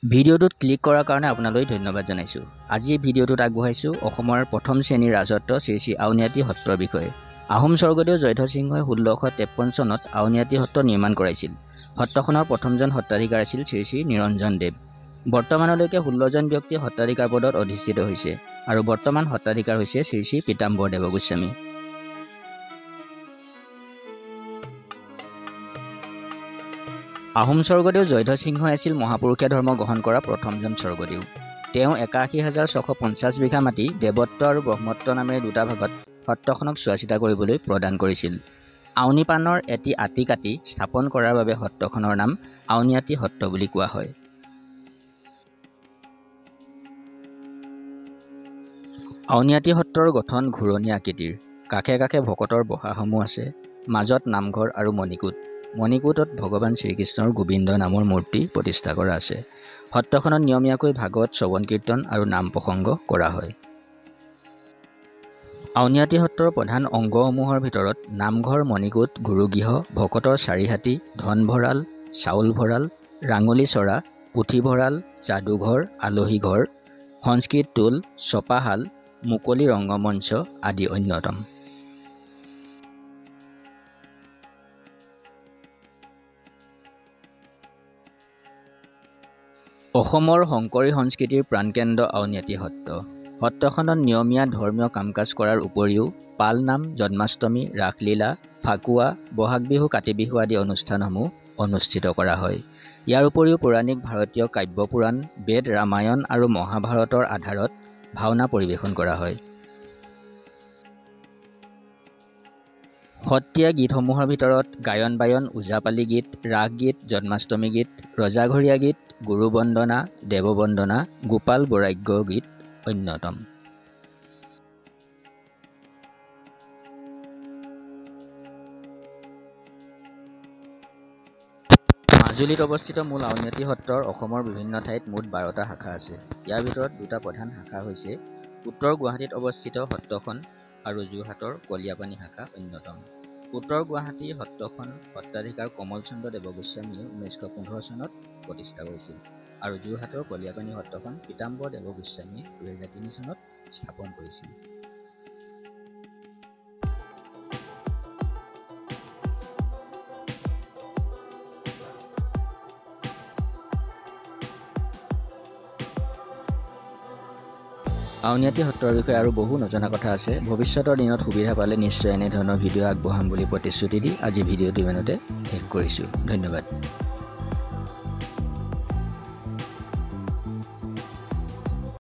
ভিডিঅ'টোত ক্লিক কৰাৰ কাৰণে আপোনালৈ ধন্যবাদ জনাইছোঁ। আজি এই ভিডিঅ'টোত আগবঢ়াইছোঁ অসমৰ প্ৰথম শ্ৰেণীৰ ৰাজত্ব শ্ৰী শ্ৰী আউনীআটী সত্ৰৰ বিষয়ে। আহোম স্বৰ্গদেউ জয়ধ্বজসিংহই 1653 চনত আউনীআটী সত্ৰ নিৰ্মাণ কৰাইছিল। সত্ৰখনৰ প্ৰথমজন সত্ৰাধিকাৰ আছিল শ্ৰী শ্ৰী নিৰঞ্জন দেৱ। বৰ্তমানলৈকে 16জন ব্যক্তি সত্ৰাধিকাৰ পদত অধিষ্ঠিত হৈছে আৰু বৰ্তমান সত্ৰাধিকাৰ হৈছে শ্ৰী শ্ৰী পীতাম্বৰ দেৱ গোস্বামী। আহোম স্বৰ্গদেউ জয়ধ্বজসিংহই আছিল মহাপুৰুষীয়া ধৰ্ম গ্ৰহণ কৰা প্ৰথমজন স্বৰ্গদেউ। তেওঁ 81,650 বিঘা মাটি দেৱত্ব আৰু ব্ৰহ্মত্ব নামেৰে দুটা ভাগত সত্ৰখনক চোৱা চিতা কৰিবলৈ প্ৰদান কৰিছিল। আউনী পাণৰ এটি আঁতি কাটি স্থাপন কৰাৰ বাবে সত্ৰখনৰ নাম আউনীআটী সত্ৰ বুলি কোৱা হয়। আউনীআটী সত্ৰৰ গঠন ঘূৰণীয়া আকৃতিৰ। কাষে কাষে ভকতৰ বসাসমূহ আছে। মাজত নামঘৰ আৰু মণিকূট। মণিকূটত ভগৱান শ্ৰীকৃষ্ণৰ গোবিন্দ নামৰ মূৰ্তি প্ৰতিষ্ঠা কৰা আছে। সত্ৰখনত নিয়মীয়াকৈ ভাগৱত শ্ৰৱণ কীৰ্তন আৰু নাম প্ৰসংগ কৰা হয়। আউনীআটী সত্ৰৰ প্ৰধান অংগসমূহৰ ভিতৰত নামঘৰ, মণিকূট, গুৰুগৃহ, ভকতৰ চাৰিহাতী, ধন ভঁৰাল, চাউল ভঁৰাল, ৰাঙলী চৰা, পুথি ভঁৰাল, যাদুঘৰ, আলহী ঘৰ, সংস্কৃত টোল, ছপাশাল, মুকলি ৰংগমঞ্চ আদি অন্যতম। অসমৰ শংকৰী সংস্কৃতিৰ প্ৰাণকেন্দ্ৰ আউনীআটী সত্ৰ। সত্ৰখনত নিয়মীয়া ধৰ্মীয় কাম কাজ কৰাৰ উপৰিও পালনাম, জন্মাষ্টমী, ৰাসলীলা, ফাকুৱা, বহাগ বিহু, কাতি বিহু আদি অনুষ্ঠানসমূহ অনুষ্ঠিত কৰা হয়। ইয়াৰ উপৰিও পৌৰাণিক ভাৰতীয় কাব্যপুৰাণ, বেদ, ৰামায়ণ আৰু মহাভাৰতৰ আধাৰত ভাওনা পৰিৱেশন কৰা হয়। সত্ৰীয়া গীতসমূহৰ ভিতৰত গায়ন বায়ন, ওজাপালি গীত, ৰাস গীত, জন্মাষ্টমী গীত, ৰজাঘৰীয়া গীত, গুৰু বন্দনা, দেৱ বন্দনা, গোপাল বৈৰাগ্য গীত অন্যতম। মাজুলীত অৱস্থিত মূল আউনীআটী সত্ৰৰ অসমৰ বিভিন্ন ঠাইত মুঠ 12টা শাখা আছে। ইয়াৰ ভিতৰত দুটা প্ৰধান শাখা হৈছে উত্তৰ গুৱাহাটীত অৱস্থিত সত্ৰখন আৰু যোৰহাটৰ কলীয়াপানী শাখা অন্যতম। উত্তৰ গুৱাহাটীৰ সত্ৰখন সত্ৰাধিকাৰ কমল চন্দ্ৰ দেৱ গোস্বামীয়ে 1915 চনত প্ৰতিষ্ঠা কৰিছিল আৰু যোৰহাটৰ কলীয়াপানী সত্ৰখন পীতাম্বৰ দেৱ গোস্বামীয়ে 2003 চনত স্থাপন কৰিছিল। আউনীআটী সত্ৰৰ বিষয়ে আৰু বহু নজনা কথা আছে। ভৱিষ্যতৰ দিনত সুবিধা পালে নিশ্চয় এনেধৰণৰ ভিডিঅ' আগবঢ়াম বুলি প্ৰতিশ্ৰুতি দি আজি ভিডিঅ'টো ইমানতে শেষ কৰিছোঁ। ধন্যবাদ।